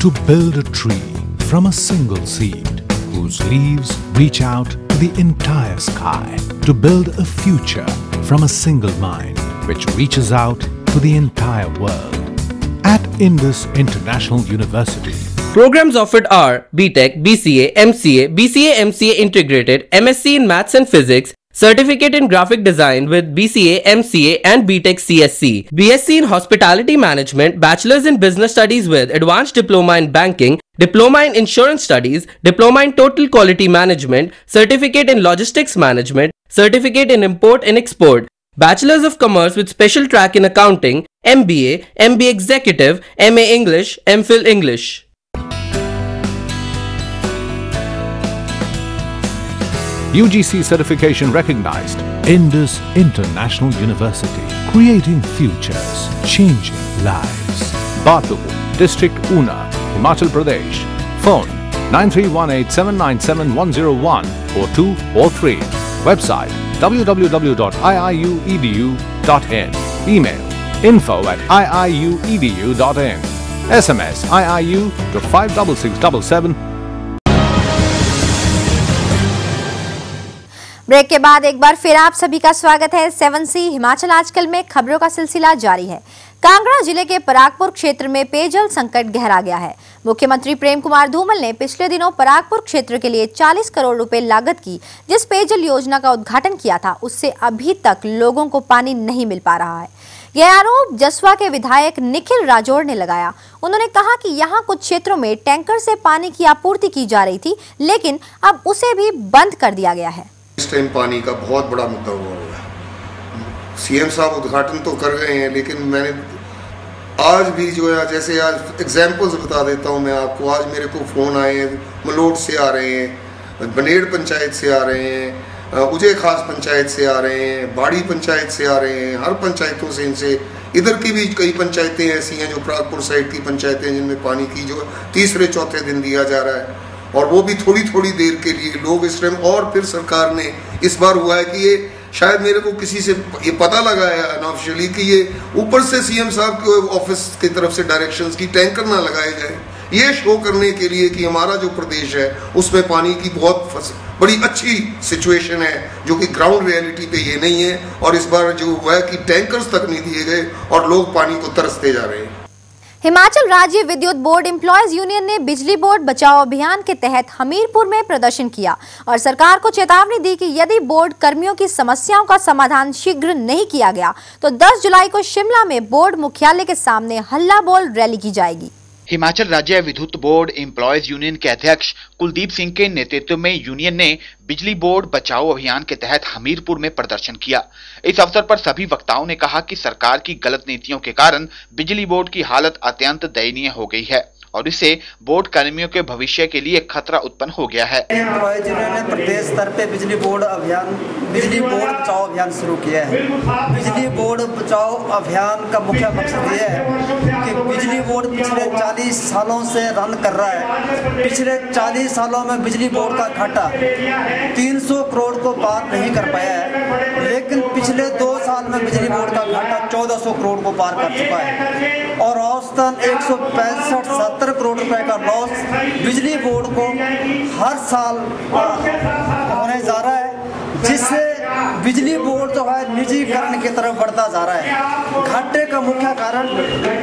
to build a tree from a single seed whose leaves reach out to the entire sky, to build a future from a single mind which reaches out to the entire world. At Indus International University, programs offered are BTech, BCA, MCA, BCA MCA Integrated, MSc in Maths and Physics, Certificate in Graphic Design with BCA, MCA and BTech CSC, BSc in Hospitality Management, Bachelor's in Business Studies with Advanced Diploma in Banking, Diploma in Insurance Studies, Diploma in Total Quality Management, Certificate in Logistics Management, Certificate in Import and Export, Bachelor's of Commerce with Special Track in Accounting, MBA, MBA Executive, MA English, MPhil English. UGC certification recognized. Indus International University, creating futures, changing lives. Batu, District Una, Himachal Pradesh. Phone 9318797101 or 2 or 3. Website www.iiuedu.in. Email info@iiuedu.in. SMS IIU to 56677. Break के बाद एक बार फिर आप सभी का स्वागत है। 7C Himachal आजकल में खबरों का सिलसिला जारी है। कांगड़ा जिले के परागपुर क्षेत्र में पेयजल संकट गहरा गया है। मुख्यमंत्री प्रेम कुमार धूमल ने पिछले दिनों परागपुर क्षेत्र के लिए 40 करोड़ रुपए लागत की जिस पेयजल योजना का उद्घाटन किया था, उससे अभी तक लोगों को पानी नहीं मिल पा रहा है। यह आरोप जसवा के विधायक निखिल राजौड़ ने लगाया। उन्होंने कहा कि यहां कुछ क्षेत्रों में टैंकर से पानी की आपूर्ति की जा रही थी, लेकिन अब उसे भी बंद कर दिया गया है। इस टाइम पानी का बहुत बड़ा मुद्दा हुआ है। सीएम साहब उद्घाटन तो कर गए हैं, लेकिन मैंने आज भी जो है, जैसे आज एग्जाम्पल्स बता देता हूं मैं आपको। आज मेरे को फ़ोन आए हैं, मलोट से आ रहे हैं, बनेड़ पंचायत से आ रहे हैं, उजय खास पंचायत से आ रहे हैं, बाड़ी पंचायत से आ रहे हैं। हर पंचायतों से इनसे इधर की भी कई पंचायतें ऐसी हैं जो परागपुर साइड की पंचायतें जिनमें पानी की जो तीसरे चौथे दिन दिया जा रहा है, और वो भी थोड़ी थोड़ी देर के लिए लोग इस टाइम। और फिर सरकार ने इस बार हुआ है कि ये शायद मेरे को किसी से ये पता लगा है अनऑफिशियली कि ये ऊपर से सीएम साहब के ऑफिस की तरफ से डायरेक्शंस की टैंकर ना लगाए जाए, ये शो करने के लिए कि हमारा जो प्रदेश है उसमें पानी की बहुत बड़ी अच्छी सिचुएशन है, जो कि ग्राउंड रियलिटी पे ये नहीं है। और इस बार जो हुआ है कि टैंकर्स तक नहीं दिए गए और लोग पानी को तरसते जा रहे हैं। हिमाचल राज्य विद्युत बोर्ड एम्प्लॉयज यूनियन ने बिजली बोर्ड बचाओ अभियान के तहत हमीरपुर में प्रदर्शन किया और सरकार को चेतावनी दी कि यदि बोर्ड कर्मियों की समस्याओं का समाधान शीघ्र नहीं किया गया तो 10 जुलाई को शिमला में बोर्ड मुख्यालय के सामने हल्ला बोल रैली की जाएगी। हिमाचल राज्य विद्युत बोर्ड एम्प्लॉयज यूनियन के अध्यक्ष कुलदीप सिंह के नेतृत्व में यूनियन ने बिजली बोर्ड बचाओ अभियान के तहत हमीरपुर में प्रदर्शन किया। इस अवसर पर सभी वक्ताओं ने कहा कि सरकार की गलत नीतियों के कारण बिजली बोर्ड की हालत अत्यंत दयनीय हो गई है और इससे बोर्ड कर्मियों के भविष्य के लिए खतरा उत्पन्न हो गया है। एम्प्लॉयज यूनियन ने प्रदेश स्तर पे बिजली बोर्ड बचाओ अभियान शुरू किया है। बिजली बोर्ड बचाओ अभियान का मुख्य मकसद ये है कि बिजली बोर्ड पिछले 40 सालों से रन कर रहा है। पिछले 40 सालों में बिजली बोर्ड का घाटा 300 करोड़ को पार नहीं कर पाया है, लेकिन पिछले 2 साल में बिजली बोर्ड का घाटा 1400 करोड़ को पार कर चुका है और औसतन 165-70 करोड़ रुपए का लॉस बिजली बोर्ड को हर साल होने जा रहा है, जिससे बिजली बोर्ड जो है निजीकरण की तरफ बढ़ता जा रहा है। घाटे का मुख्य कारण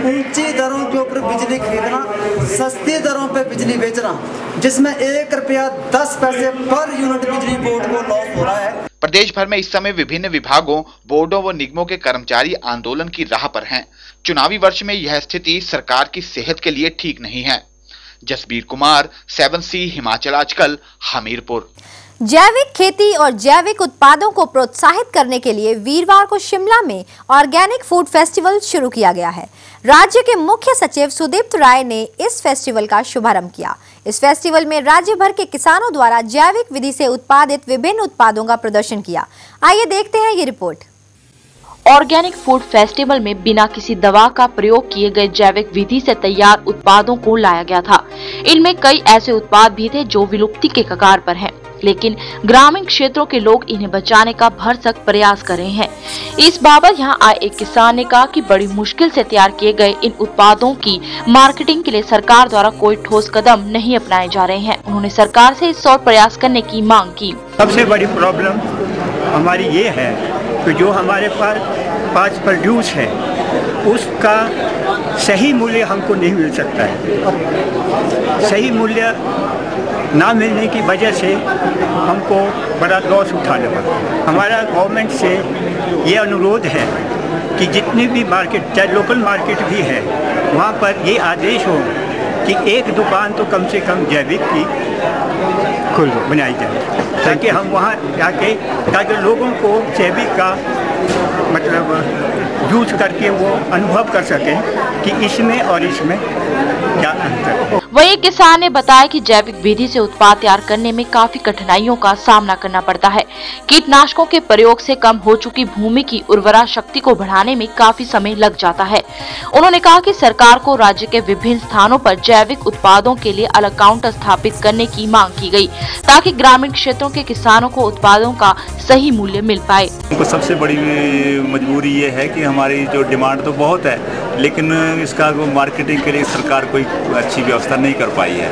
ऊंची दरों के ऊपर बिजली खरीदना, सस्ती दरों पे बिजली बेचना, जिसमें 1 रुपया 10 पैसे पर यूनिट बिजली बोर्ड को लॉस हो रहा है। प्रदेश भर में इस समय विभिन्न विभागों, बोर्डों व निगमों के कर्मचारी आंदोलन की राह पर हैं। चुनावी वर्ष में यह स्थिति सरकार की सेहत के लिए ठीक नहीं है। जसबीर कुमार, 7C हिमाचल आजकल, हमीरपुर। जैविक खेती और जैविक उत्पादों को प्रोत्साहित करने के लिए वीरवार को शिमला में ऑर्गेनिक फूड फेस्टिवल शुरू किया गया है। राज्य के मुख्य सचिव सुदीप्त राय ने इस फेस्टिवल का शुभारंभ किया। इस फेस्टिवल में राज्य भर के किसानों द्वारा जैविक विधि से उत्पादित विभिन्न उत्पादों का प्रदर्शन किया। आइए देखते हैं ये रिपोर्ट। ऑर्गेनिक फूड फेस्टिवल में बिना किसी दवा का प्रयोग किए गए जैविक विधि से तैयार उत्पादों को लाया गया था। इनमें कई ऐसे उत्पाद भी थे जो विलुप्ति के कगार पर हैं। लेकिन ग्रामीण क्षेत्रों के लोग इन्हें बचाने का भरसक प्रयास कर रहे हैं। इस बाबत यहां आए एक किसान ने कहा कि बड़ी मुश्किल से तैयार किए गए इन उत्पादों की मार्केटिंग के लिए सरकार द्वारा कोई ठोस कदम नहीं अपनाए जा रहे हैं। उन्होंने सरकार से इस ओर प्रयास करने की मांग की। सबसे बड़ी प्रॉब्लम हमारी ये है कि जो हमारे पास प्रोड्यूस है उसका सही मूल्य हमको नहीं मिल सकता है। सही मूल्य ना मिलने की वजह से हमको बड़ा लॉस उठाना पड़ता है। हमारा गवर्नमेंट से ये अनुरोध है कि जितने भी मार्केट, चाहे लोकल मार्केट भी है, वहाँ पर ये आदेश हो कि एक दुकान तो कम से कम जैविक की बनाई जाए, ताकि हम वहाँ जाके ताकि लोगों को जैविक का मतलब यूज करके वो अनुभव कर सकें कि इसमें और इसमें क्या अंतर है। वही किसान ने बताया कि जैविक विधि से उत्पाद तैयार करने में काफी कठिनाइयों का सामना करना पड़ता है। कीटनाशकों के प्रयोग से कम हो चुकी भूमि की उर्वरा शक्ति को बढ़ाने में काफी समय लग जाता है। उन्होंने कहा कि सरकार को राज्य के विभिन्न स्थानों पर जैविक उत्पादों के लिए अलग काउंटर स्थापित करने की मांग की गई, ताकि ग्रामीण क्षेत्रों के किसानों को उत्पादों का सही मूल्य मिल पाए। सबसे बड़ी मजबूरी ये है कि हमारी जो डिमांड तो बहुत है, लेकिन इसका मार्केटिंग के लिए सरकार कोई अच्छी व्यवस्था नहीं कर पाई है।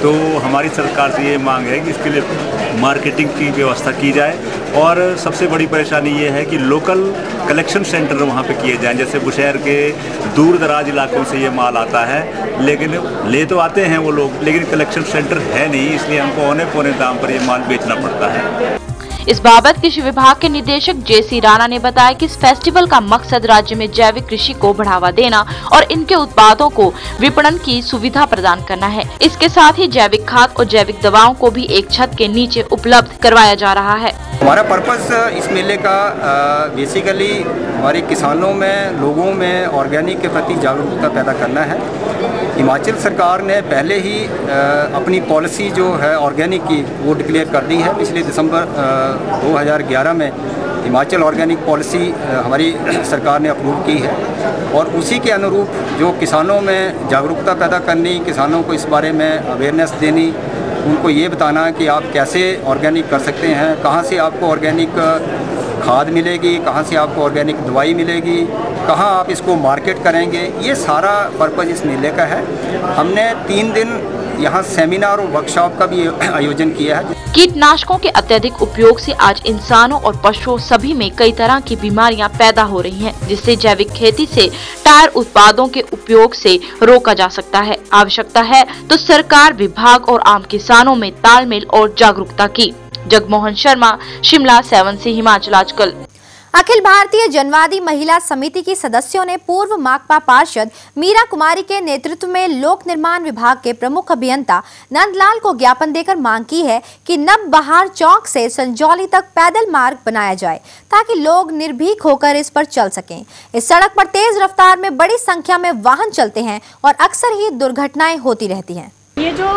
तो हमारी सरकार से ये मांग है कि इसके लिए मार्केटिंग की व्यवस्था की जाए, और सबसे बड़ी परेशानी ये है कि लोकल कलेक्शन सेंटर वहाँ पे किए जाएं। जैसे बुशहर के दूर दराज इलाकों से ये माल आता है, लेकिन ले तो आते हैं वो लोग, लेकिन कलेक्शन सेंटर है नहीं, इसलिए हमको औने पौने दाम पर ये माल बेचना पड़ता है। इस बाबत कृषि विभाग के निदेशक JC राणा ने बताया कि इस फेस्टिवल का मकसद राज्य में जैविक कृषि को बढ़ावा देना और इनके उत्पादों को विपणन की सुविधा प्रदान करना है। इसके साथ ही जैविक खाद और जैविक दवाओं को भी एक छत के नीचे उपलब्ध करवाया जा रहा है। हमारा पर्पस इस मेले का बेसिकली हमारे किसानों में, लोगों में ऑर्गेनिक के प्रति जागरूकता पैदा करना है। हिमाचल सरकार ने पहले ही अपनी पॉलिसी जो है ऑर्गेनिक की वो डिक्लेयर कर दी है। पिछले दिसंबर 2011 में हिमाचल ऑर्गेनिक पॉलिसी हमारी सरकार ने अप्रूव की है, और उसी के अनुरूप जो किसानों में जागरूकता पैदा करनी, किसानों को इस बारे में अवेयरनेस देनी, उनको ये बताना कि आप कैसे ऑर्गेनिक कर सकते हैं, कहाँ से आपको ऑर्गेनिक खाद मिलेगी, कहाँ से आपको ऑर्गेनिक दवाई मिलेगी, कहाँ आप इसको मार्केट करेंगे, ये सारा पर्पज़ इस मेले का है। हमने 3 दिन यहाँ सेमिनार और वर्कशॉप का भी आयोजन किया है। कीटनाशकों के अत्यधिक उपयोग से आज इंसानों और पशुओं सभी में कई तरह की बीमारियां पैदा हो रही हैं, जिससे जैविक खेती से टायर उत्पादों के उपयोग से रोका जा सकता है। आवश्यकता है तो सरकार, विभाग और आम किसानों में तालमेल और जागरूकता की। जगमोहन शर्मा, शिमला, 7C हिमाचल आजकल। अखिल भारतीय जनवादी महिला समिति की सदस्यों ने पूर्व माकपा पार्षद मीरा कुमारी के नेतृत्व में लोक निर्माण विभाग के प्रमुख अभियंता नंदलाल को ज्ञापन देकर मांग की है कि नव बहार चौक से संजौली तक पैदल मार्ग बनाया जाए, ताकि लोग निर्भीक होकर इस पर चल सकें। इस सड़क पर तेज रफ्तार में बड़ी संख्या में वाहन चलते हैं और अक्सर ही दुर्घटनाएं होती रहती हैं। ये जो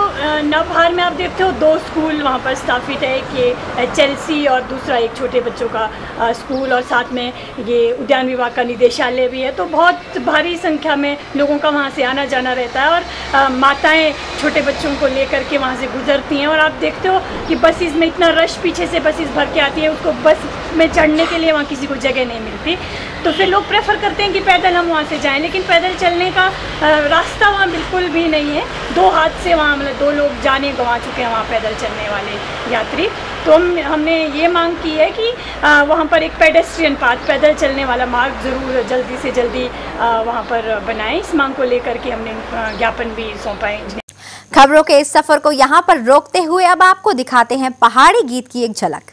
नवबहार में आप देखते हो 2 स्कूल वहाँ पर स्थापित है, एक ये चेल्सी और दूसरा एक छोटे बच्चों का स्कूल, और साथ में ये उद्यान विभाग का निदेशालय भी है। तो बहुत भारी संख्या में लोगों का वहाँ से आना जाना रहता है, और माताएं छोटे बच्चों को लेकर के वहाँ से गुजरती हैं। और आप देखते हो कि बसेस में इतना रश, पीछे से बसेस भर के आती है, उसको बस में चढ़ने के लिए वहाँ किसी को जगह नहीं मिलती, तो फिर लोग प्रेफर करते हैं कि पैदल हम वहाँ से जाएं। लेकिन पैदल चलने का रास्ता वहाँ बिल्कुल भी नहीं है। 2 हाथ से वहाँ मतलब 2 लोग जाने गंवा चुके हैं वहाँ पैदल चलने वाले यात्री। तो हमने ये मांग की है कि वहाँ पर एक पेडेस्ट्रियन पाथ, पैदल चलने वाला मार्ग ज़रूर जल्दी से जल्दी वहाँ पर बनाएं। इस मांग को लेकर के हमने ज्ञापन भी सौंपा है। खबरों के इस सफर को यहाँ पर रोकते हुए अब आपको दिखाते हैं पहाड़ी गीत की एक झलक।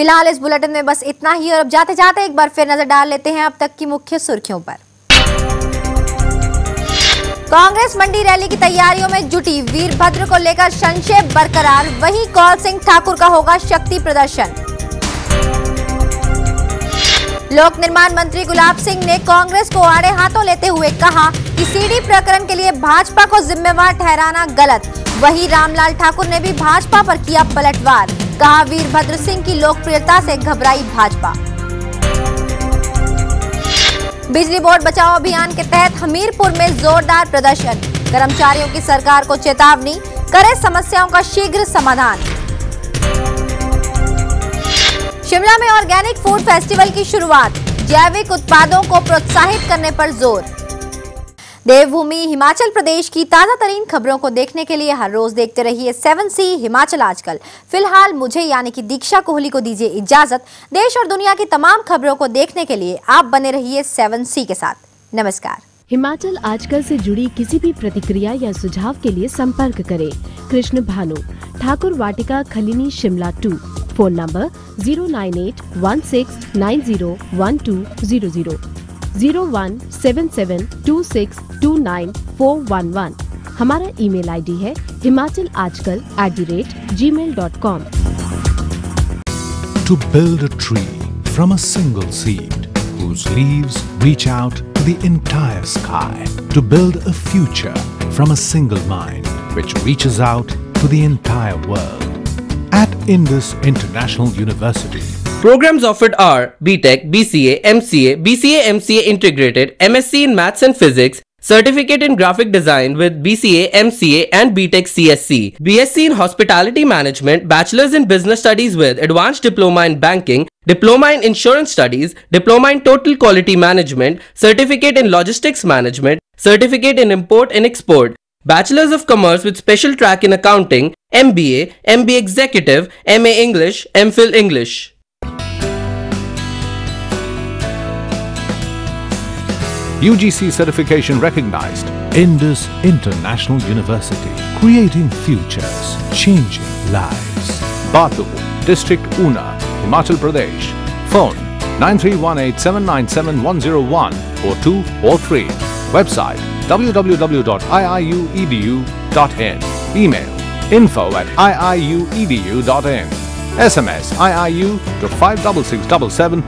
फिलहाल इस बुलेटिन में बस इतना ही और अब जाते जाते एक बार फिर नजर डाल लेते हैं अब तक की मुख्य सुर्खियों पर। कांग्रेस मंडी रैली की तैयारियों में जुटी, वीरभद्र को लेकर संशय बरकरार, वहीं कौल सिंह ठाकुर का होगा शक्ति प्रदर्शन। लोक निर्माण मंत्री गुलाब सिंह ने कांग्रेस को आड़े हाथों लेते हुए कहा कि सीडी प्रकरण के लिए भाजपा को जिम्मेवार ठहराना गलत। वहीं रामलाल ठाकुर ने भी भाजपा पर किया पलटवार, कहा वीरभद्र सिंह की लोकप्रियता से घबराई भाजपा। बिजली बोर्ड बचाओ अभियान के तहत हमीरपुर में जोरदार प्रदर्शन, कर्मचारियों की सरकार को चेतावनी, करे समस्याओं का शीघ्र समाधान। शिमला में ऑर्गेनिक फूड फेस्टिवल की शुरुआत, जैविक उत्पादों को प्रोत्साहित करने पर जोर। देवभूमि हिमाचल प्रदेश की ताजा तरीन खबरों को देखने के लिए हर रोज देखते रहिए 7C हिमाचल आजकल। फिलहाल मुझे यानी कि दीक्षा कोहली को दीजिए इजाजत। देश और दुनिया की तमाम खबरों को देखने के लिए आप बने रहिए 7C के साथ। नमस्कार। हिमाचल आजकल से जुड़ी किसी भी प्रतिक्रिया या सुझाव के लिए संपर्क करें कृष्ण भानु, ठाकुर वाटिका, खलीनी, शिमला 2। Phone number 09816901200, 017726294111। हमारा ईमेल आईडी है himachalajkal@gmail.com। To build a tree from a single seed whose leaves reach out to the entire sky. To build a future from a single mind which reaches out to the entire world. At Indus International University, programs offered are BTech, BCA, MCA, BCA MCA Integrated, MSc in Maths and Physics, Certificate in Graphic Design with BCA, MCA and BTech CSC, BSc in Hospitality Management, Bachelor's in Business Studies with Advanced Diploma in Banking, Diploma in Insurance Studies, Diploma in Total Quality Management, Certificate in Logistics Management, Certificate in Import and Export, Bachelor's of Commerce with Special Track in Accounting, MBA, MBA Executive, MA English, MPhil English. UGC certification recognized. Indus International University, creating futures, changing lives. Batu, District Una, Himachal Pradesh. Phone 9318797101 or 2 or 3. Website www.iiuedu.in. Email info@iiuedu.in. SMS IIU to 56677